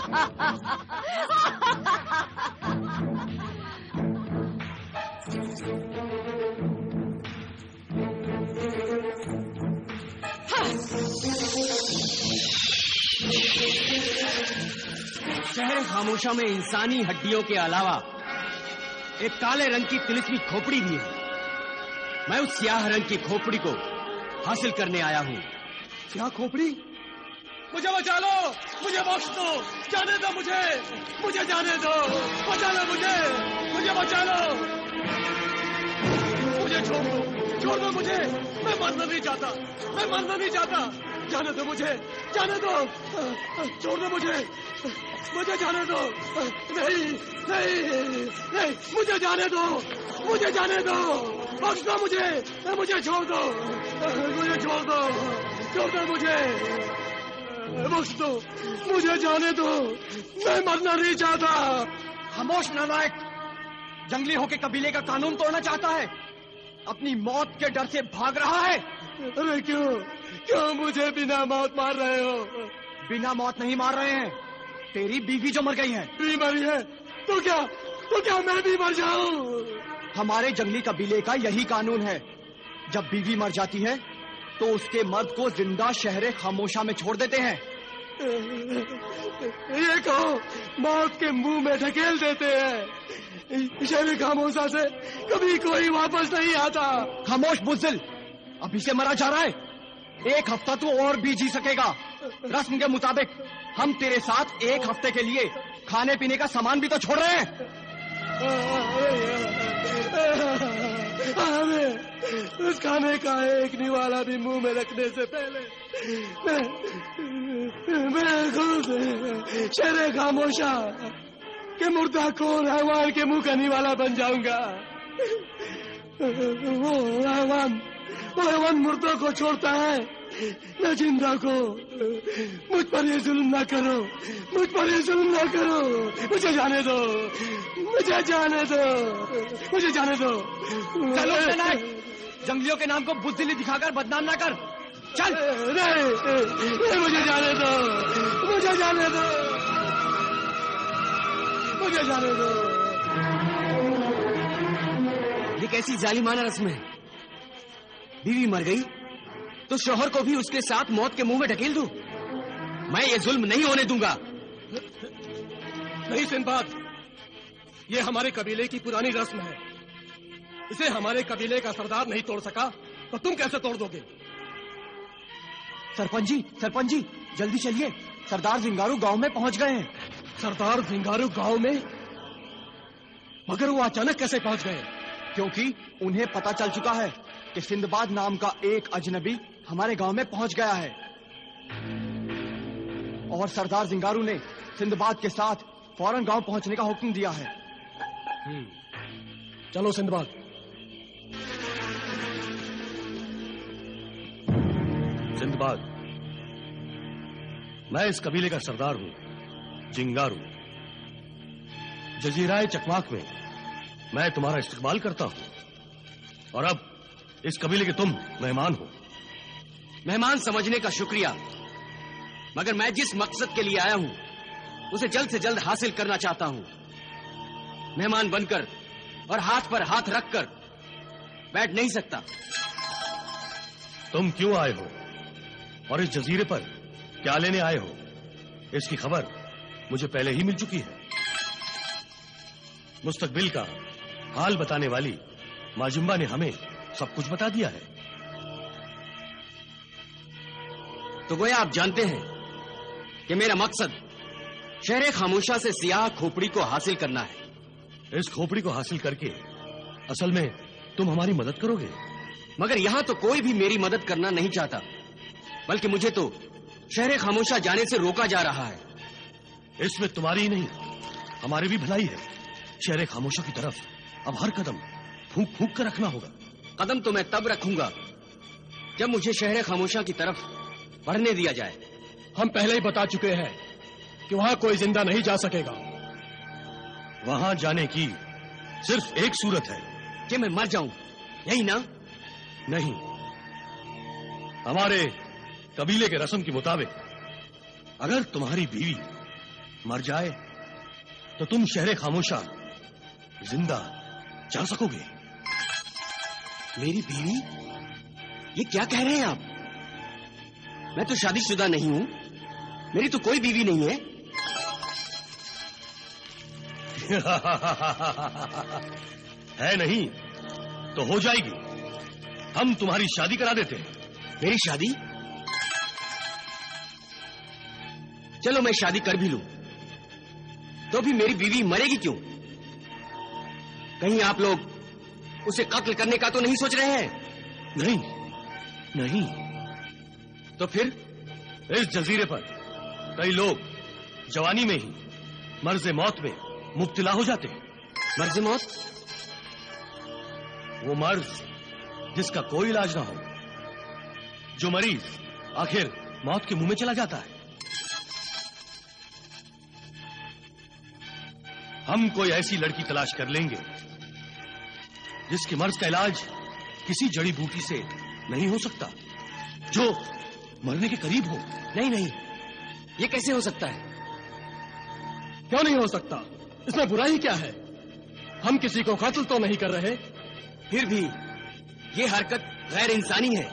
शहर खामोशा में इंसानी हड्डियों के अलावा एक काले रंग की तिलिस्मी खोपड़ी भी है। मैं उस स्याह रंग की खोपड़ी को हासिल करने आया हूँ। क्या खोपड़ी? मुझे बचा लो, मुझे बख्श दो, जाने दो मुझे जाने दो, बचा लो मुझे बचा लो, मुझे छोड़ दो मुझे, मैं मरना नहीं चाहता, जाने दो मुझे, छोड़ दो मुझे जाने दो, नहीं, मुझे जाने दो, बख्श दो मुझे छोड़ दो बख्श दो, मुझे जाने दो, मैं मरना नहीं चाहता। खामोश नालायक, जंगली होके कबीले का कानून तोड़ना चाहता है, अपनी मौत के डर से भाग रहा है। अरे क्यों मुझे बिना मौत मार रहे हो? बिना मौत नहीं मार रहे हैं, तेरी बीवी जो मर गई है। मरी है तो क्या मैं भी मर जाऊं? हमारे जंगली कबीले का यही कानून है, जब बीवी मर जाती है तो उसके मर्द को जिंदा शहरे खामोशा में छोड़ देते हैं। ये कहो, मौत के मुंह में ढकेल देते हैं। शहरे खामोशा से कभी कोई वापस नहीं आता। खामोश बुज़दिल, अभी से मरा जा रहा है, 1 हफ्ता तो और भी जी सकेगा। रस्म के मुताबिक हम तेरे साथ 1 हफ्ते के लिए खाने पीने का सामान भी तो छोड़ रहे हैं। उस खाने का एक निवाला भी मुंह में रखने से पहले मैं खुद शहरे खामोशा के मुर्दा खोर हैवान के मुंह का निवाला बन जाऊंगा। वो हैवान मुर्दों को छोड़ता है, न जिंदा को। मुझ पर ये जुल्म ना करो, मुझे जाने दो। चलो नालायक, जंगलियों के नाम को बुज़दिली दिखाकर बदनाम ना कर। चल। नहीं, मुझे जाने दो। ये कैसी जालिमाना रस्म है? बीवी मर गई तो शौहर को भी उसके साथ मौत के मुंह में ढकेल दूं? मैं ये जुल्म नहीं होने दूंगा। नहीं सिंदबाद, ये हमारे कबीले की पुरानी रस्म है। इसे हमारे कबीले का सरदार नहीं तोड़ सका तो तुम कैसे तोड़ दोगे? सरपंच जी, जल्दी चलिए, सरदार जिंगारू गांव में पहुंच गए हैं। सरदार जिंगारू गांव में? मगर वो अचानक कैसे पहुंच गए? क्योंकि उन्हें पता चल चुका है कि सिंदबाद नाम का एक अजनबी हमारे गांव में पहुंच गया है और सरदार जिंगारू ने सिंदबाद के साथ फौरन गांव पहुंचने का हुक्म दिया है। चलो सिंदबाद। सिंदबाद, मैं इस कबीले का सरदार हूं, जिंगारू। जजीराए चकवाक में मैं तुम्हारा इस्तकबाल करता हूं और अब इस कबीले के तुम मेहमान हो। मेहमान समझने का शुक्रिया, मगर मैं जिस मकसद के लिए आया हूं उसे जल्द से जल्द हासिल करना चाहता हूं। मेहमान बनकर और हाथ पर हाथ रखकर बैठ नहीं सकता। तुम क्यों आए हो और इस जजीरे पर क्या लेने आए हो, इसकी खबर मुझे पहले ही मिल चुकी है। मुस्तकबिल का हाल बताने वाली माजिम्बा ने हमें सब कुछ बता दिया है। तो गोया आप जानते हैं कि मेरा मकसद शहरे खामोशा से सियाह खोपड़ी को हासिल करना है। इस खोपड़ी को हासिल करके असल में तुम हमारी मदद करोगे? मगर यहां तो कोई भी मेरी मदद करना नहीं चाहता, बल्कि मुझे तो शहरे खामोशा जाने से रोका जा रहा है। इसमें तुम्हारी ही नहीं, हमारी भी भलाई है। शहरे खामोशा की तरफ अब हर कदम फूंक फूंक कर रखना होगा। कदम तो मैं तब रखूंगा जब मुझे शहरे खामोशा की तरफ बढ़ने दिया जाए। हम पहले ही बता चुके हैं कि वहां कोई जिंदा नहीं जा सकेगा। वहां जाने की सिर्फ एक सूरत है कि मैं मर जाऊं, यही ना? नहीं, हमारे कबीले के रस्म के मुताबिक अगर तुम्हारी बीवी मर जाए तो तुम शहर खामोशा जिंदा जा सकोगे। मेरी बीवी? ये क्या कह रहे हैं आप? मैं तो शादीशुदा नहीं हूं, मेरी तो कोई बीवी नहीं है। है नहीं तो हो जाएगी, हम तुम्हारी शादी करा देते हैं। मेरी शादी? चलो मैं शादी कर भी लूं तो भी मेरी बीवी मरेगी क्यों? कहीं आप लोग उसे कत्ल करने का तो नहीं सोच रहे हैं? नहीं नहीं। तो फिर? इस जजीरे पर कई लोग जवानी में ही मर्ज मौत में मुब्तला हो जाते हैं। मर्ज मौत? वो मर्ज जिसका कोई इलाज ना हो, जो मरीज आखिर मौत के मुंह में चला जाता है। हम कोई ऐसी लड़की तलाश कर लेंगे जिसके मर्ज का इलाज किसी जड़ी बूटी से नहीं हो सकता, जो मरने के करीब हो। नहीं नहीं, ये कैसे हो सकता है? क्यों नहीं हो सकता? इसमें बुराई क्या है? हम किसी को कत्ल तो नहीं कर रहे। फिर भी ये हरकत गैर इंसानी है।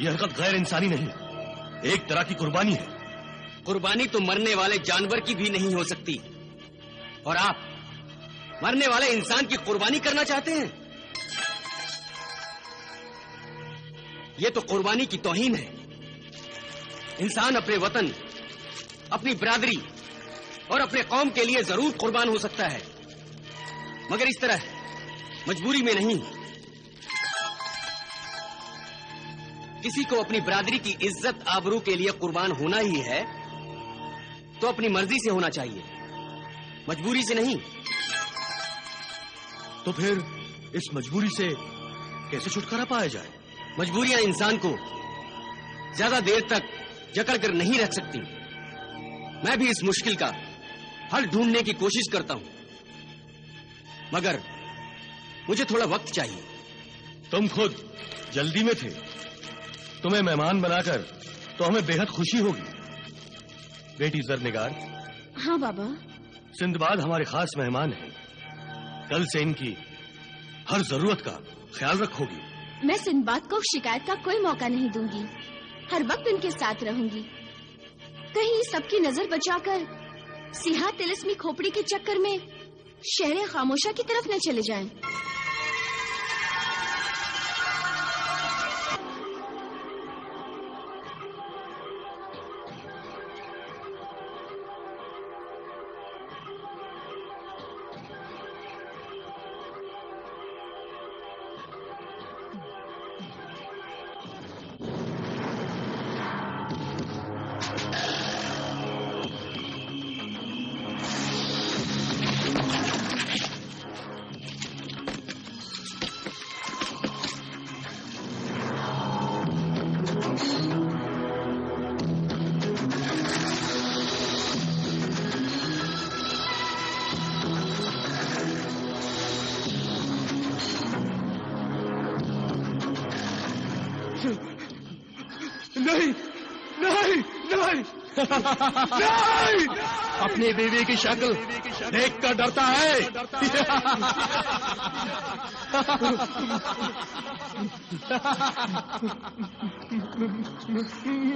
यह हरकत गैर इंसानी नहीं, एक तरह की कुर्बानी है। कुर्बानी तो मरने वाले जानवर की भी नहीं हो सकती, और आप मरने वाले इंसान की कुर्बानी करना चाहते हैं? यह तो कुर्बानी की तौहीन है। इंसान अपने वतन, अपनी बिरादरी और अपने कौम के लिए जरूर कुर्बान हो सकता है, मगर इस तरह मजबूरी में नहीं। किसी को अपनी बिरादरी की इज्जत आबरू के लिए कुर्बान होना ही है तो अपनी मर्जी से होना चाहिए, मजबूरी से नहीं। तो फिर इस मजबूरी से कैसे छुटकारा पाया जाए? मजबूरियां इंसान को ज्यादा देर तक जकड़ कर नहीं रख सकती। मैं भी इस मुश्किल का हल ढूंढने की कोशिश करता हूं, मगर मुझे थोड़ा वक्त चाहिए। तुम खुद जल्दी में थे, तुम्हें मेहमान बनाकर तो हमें बेहद खुशी होगी। बेटी ज़रनिगार। हाँ बाबा। सिंदबाद हमारे खास मेहमान हैं, कल से इनकी हर जरूरत का ख्याल रखोगी। मैं सिंदबाद को शिकायत का कोई मौका नहीं दूंगी, हर वक्त इनके साथ रहूंगी। कहीं सबकी नजर बचाकर सिहा तिलिस्मी खोपड़ी के चक्कर में शहर खामोशा की तरफ न चले जाएं। नहीं नहीं नहीं नहीं! अपनी बीवी की शक्ल देखकर डरता है।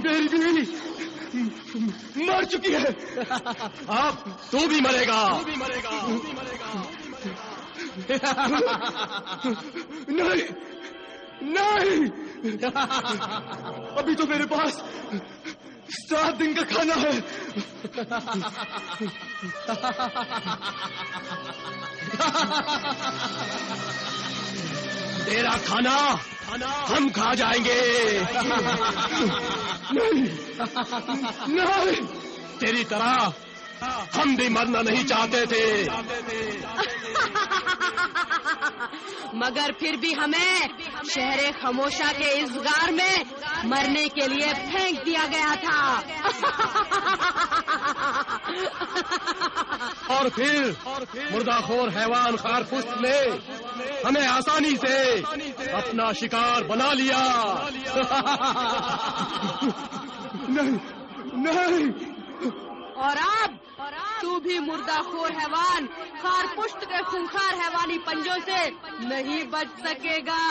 मेरी बीवी मर चुकी है, अब तू भी मरेगा। नहीं नहीं, अभी तो मेरे पास 7 दिन का खाना है। तेरा खाना हम खा जाएंगे। नहीं नहीं, तेरी तरह हम भी मरना नहीं चाहते थे। मगर फिर भी हमें शहर खामोशा के इस गार में मरने के लिए फेंक दिया गया था। और फिर मुर्दाखोर हैवान खारपुस्त ने हमें आसानी से अपना शिकार बना लिया। नहीं नहीं, और अब तू भी मुर्दाखोर हैवान खारपुश्त के खूंखार हैवानी पंजों से नहीं बच सकेगा।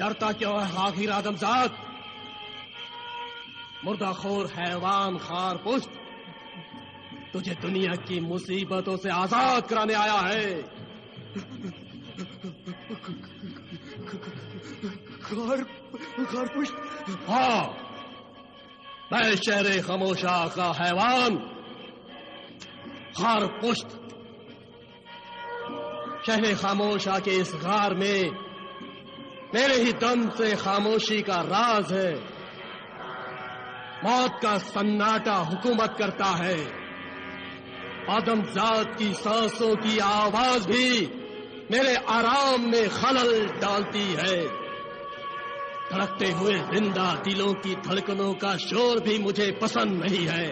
डरता क्यों है आखिर आदमजाद? मुर्दाखोर हैवान खारपुश्त, तुझे दुनिया की मुसीबतों से आजाद कराने आया है। खारपुश्त? हाँ, मैं शहरे खामोशा का हैवान खारपुश्त। शहरे खामोशा के इस गार में मेरे ही दम से खामोशी का राज है। मौत का सन्नाटा हुकूमत करता है। आदमजात की सांसों की आवाज भी मेरे आराम में खलल डालती है। धड़कते हुए जिंदा दिलों की धड़कनों का शोर भी मुझे पसंद नहीं है।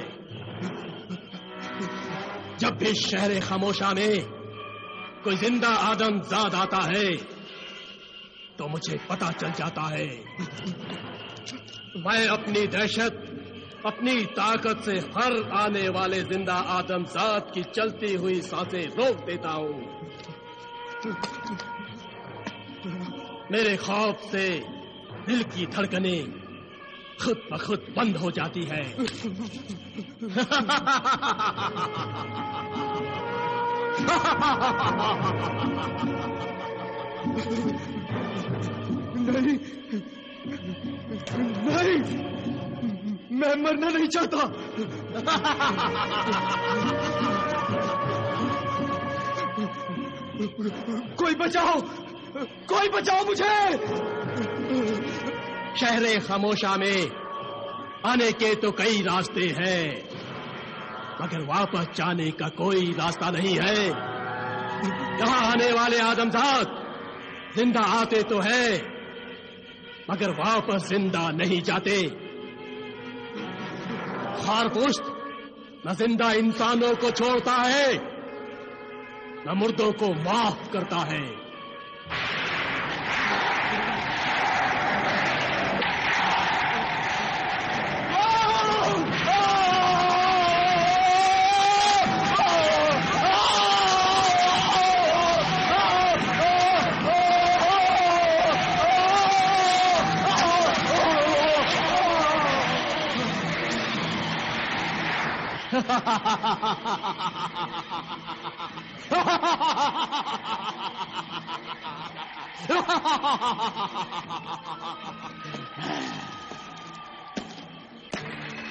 जब भी शहरे खामोशा में कोई जिंदा आदमजाद आता है तो मुझे पता चल जाता है। मैं अपनी दहशत, अपनी ताकत से हर आने वाले जिंदा आदमजात की चलती हुई सांसें रोक देता हूं। मेरे खौफ से दिल की धड़कनें खुद ब खुद बंद हो जाती है। नहीं, नहीं, मैं मरना नहीं चाहता। कोई बचाओ, कोई बचाओ मुझे। शहरे खामोशा में आने के तो कई रास्ते हैं, मगर वापस जाने का कोई रास्ता नहीं है। यहां आने वाले आदमजात जिंदा आते तो है, मगर वापस जिंदा नहीं जाते। खारपुश्त न जिंदा इंसानों को छोड़ता है, न मुर्दों को माफ करता है।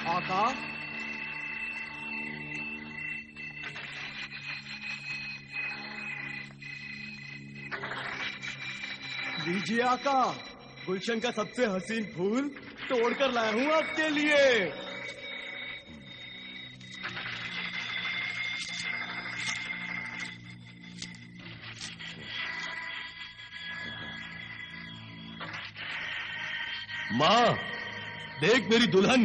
आका, लीजिए आका, गुलशन का सबसे हसीन फूल तोड़कर लाया हूं आपके लिए। माँ, देख मेरी दुल्हन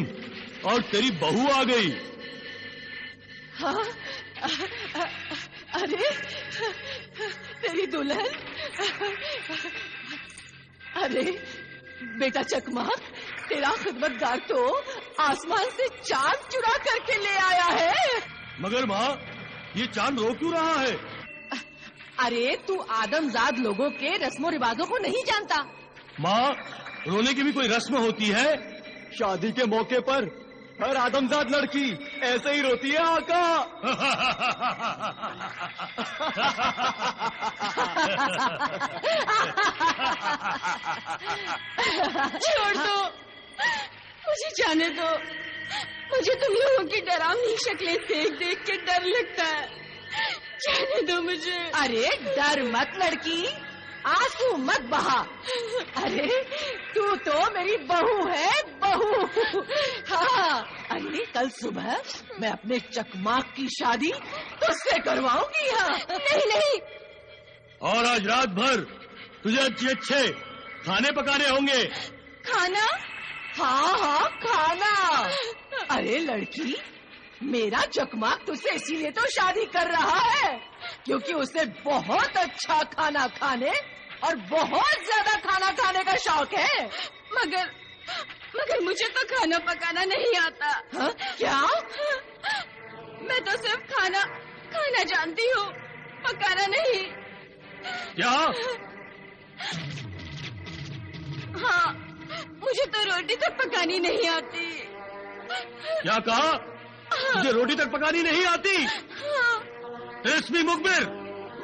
और तेरी बहू आ गई। हाँ? अरे तेरी दुल्हन? अरे बेटा चकमाक, तेरा खिदमतगार तो आसमान से चांद चुरा करके ले आया है। मगर माँ, ये चांद रो क्यों रहा है? अरे तू आदमजाद लोगों के रस्मों रिवाजों को नहीं जानता। माँ, रोने की भी कोई रस्म होती है? शादी के मौके पर हर आदमजात लड़की ऐसे ही रोती है आका। छोड़ दो, मुझे जाने दो। मुझे तुम लोगों की डरावनी शक्लें देख देख के डर लगता है। जाने दो मुझे। अरे डर मत लड़की, आंसू मत बहा। अरे तू तो मेरी बहू है, बहू। हाँ, अरे कल सुबह मैं अपने चकमाक की शादी तुझसे करवाऊंगी। हाँ। नहीं नहीं। और आज रात भर तुझे अच्छे अच्छे खाने पकाने होंगे। खाना? हाँ हाँ, खाना। अरे लड़की, मेरा चकमाक तुझसे इसीलिए तो शादी कर रहा है क्योंकि उसे बहुत अच्छा खाना खाने और बहुत ज्यादा खाना खाने का शौक है। मगर मुझे तो खाना पकाना नहीं आता। हाँ? क्या? मैं तो सिर्फ खाना जानती हूँ, पकाना नहीं। क्या? हाँ, मुझे तो रोटी तक पकानी नहीं आती। क्या कहा? तुझे रोटी तक पकानी नहीं आती? हाँ। तिलिस्मी मुखबिर।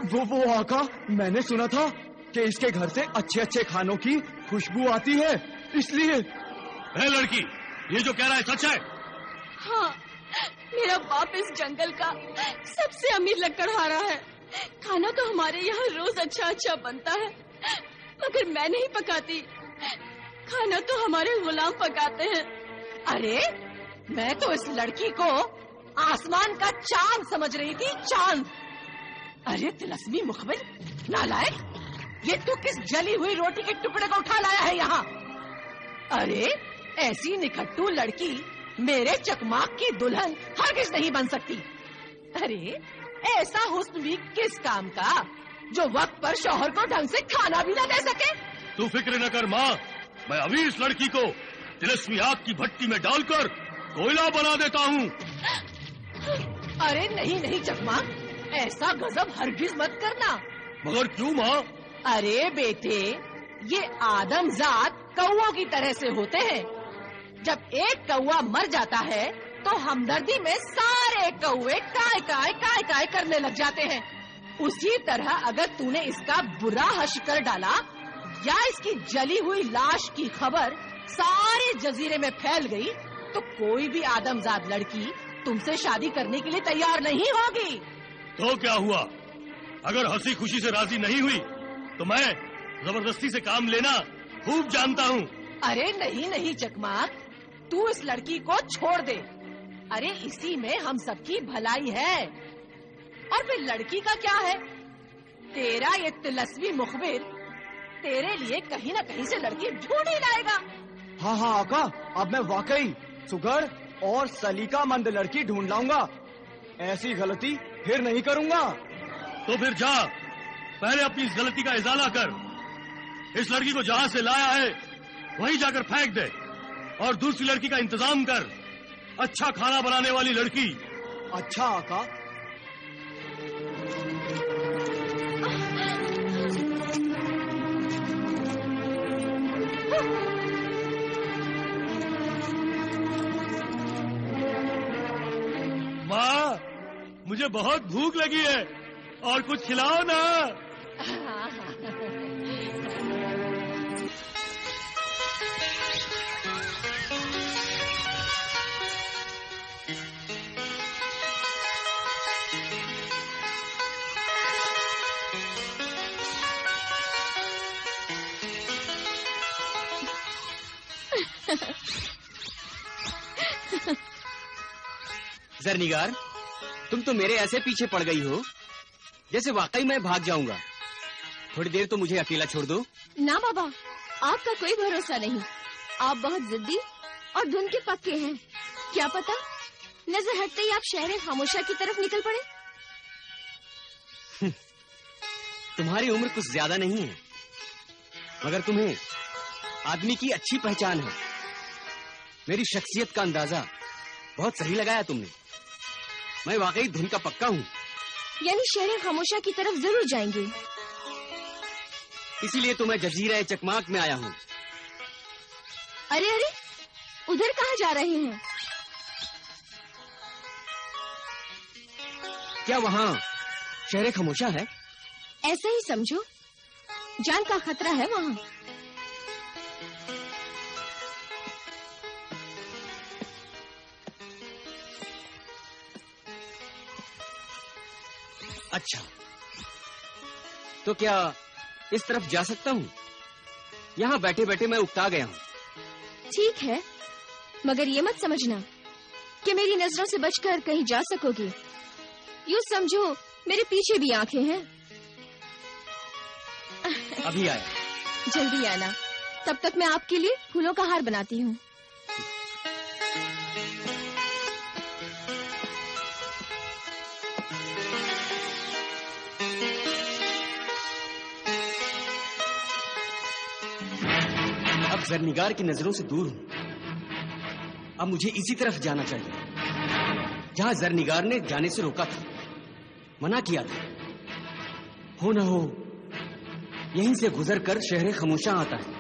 वो आका, मैंने सुना था कि इसके घर से अच्छे अच्छे खानों की खुशबू आती है, इसलिए। है लड़की, ये जो कह रहा है सच है? हाँ, मेरा बाप इस जंगल का सबसे अमीर लकड़हारा है। खाना तो हमारे यहाँ रोज अच्छा बनता है, मगर मैं नहीं पकाती। खाना तो हमारे गुलाम पकाते हैं। अरे मैं तो इस लड़की को आसमान का चांद समझ रही थी, चांद। अरे तिलस्मी मुखबिर, नालायक, ये तू किस जली हुई रोटी के टुकड़े को उठा लाया है यहाँ? अरे ऐसी निखट्टू लड़की मेरे चकमाक की दुल्हन हरगिज नहीं बन सकती। अरे ऐसा हुस्न भी किस काम का जो वक्त पर शौहर को ढंग से खाना भी न दे सके। तू फिक्र न कर माँ, मैं अभी इस लड़की को तिलिस्मी आग की भट्टी में डालकर कोयला बना देता हूँ। अरे नहीं नहीं चकमाक, ऐसा गजब हरगिज मत करना। मगर क्यों माँ? अरे बेटे, ये आदमजात कौओं की तरह से होते हैं। जब एक कौआ मर जाता है तो हमदर्दी में सारे कौवे काय काय करने लग जाते हैं। उसी तरह अगर तूने इसका बुरा हश्र कर डाला या इसकी जली हुई लाश की खबर सारे जजीरे में फैल गई तो कोई भी आदमजात लड़की तुमसे शादी करने के लिए तैयार नहीं होगी। तो क्या हुआ? अगर हंसी खुशी से राजी नहीं हुई तो मैं जबरदस्ती से काम लेना खूब जानता हूँ। अरे नहीं नहीं चकमाक, तू इस लड़की को छोड़ दे। अरे इसी में हम सबकी भलाई है। और फिर लड़की का क्या है? तेरा ये तिलस्मी मुखबिर तेरे लिए कहीं न कहीं से लड़की ढूंढ ही लाएगा। हाँ आका, अब मैं वाकई सुघड़ और सलीकामंद लड़की ढूंढ लाऊंगा। ऐसी गलती फिर नहीं करूंगा। तो फिर जा, पहले अपनी इस गलती का इजाला कर। इस लड़की को जहां से लाया है वहीं जाकर फेंक दे और दूसरी लड़की का इंतजाम कर। अच्छा खाना बनाने वाली लड़की। अच्छा आका। माँ, मुझे बहुत भूख लगी है और कुछ खिलाओ ना। जरनिगार, तुम तो मेरे ऐसे पीछे पड़ गई हो जैसे वाकई मैं भाग जाऊंगा। थोड़ी देर तो मुझे अकेला छोड़ दो। ना बाबा, आपका कोई भरोसा नहीं। आप बहुत जिद्दी और धुन के पक्के हैं। क्या पता नजर हटते ही आप शहर खामोशा की तरफ निकल पड़े। तुम्हारी उम्र कुछ ज्यादा नहीं है, मगर तुम्हें आदमी की अच्छी पहचान है। मेरी शख्सियत का अंदाजा बहुत सही लगाया तुमने। मैं वाकई धुन का पक्का हूँ। यानी शहर खामोशा की तरफ जरूर जाएंगे। इसीलिए तो मैं जजीरा चकमाक में आया हूँ। अरे अरे, उधर कहाँ जा रहे हैं? क्या वहाँ शहर खामोशा है? ऐसा ही समझो, जान का खतरा है वहाँ। अच्छा, तो क्या इस तरफ जा सकता हूँ? यहाँ बैठे बैठे मैं उकता गया हूँ। ठीक है, मगर ये मत समझना कि मेरी नजरों से बचकर कहीं जा सकोगे। यूँ समझो मेरे पीछे भी आंखें हैं। अभी आया। जल्दी आना, तब तक मैं आपके लिए फूलों का हार बनाती हूँ। अब जरनिगार की नजरों से दूर हूँ। अब मुझे इसी तरफ जाना चाहिए जहाँ जरनिगार ने जाने से रोका था, मना किया था। हो न हो यहीं से गुजरकर शहर खामोशा आता है।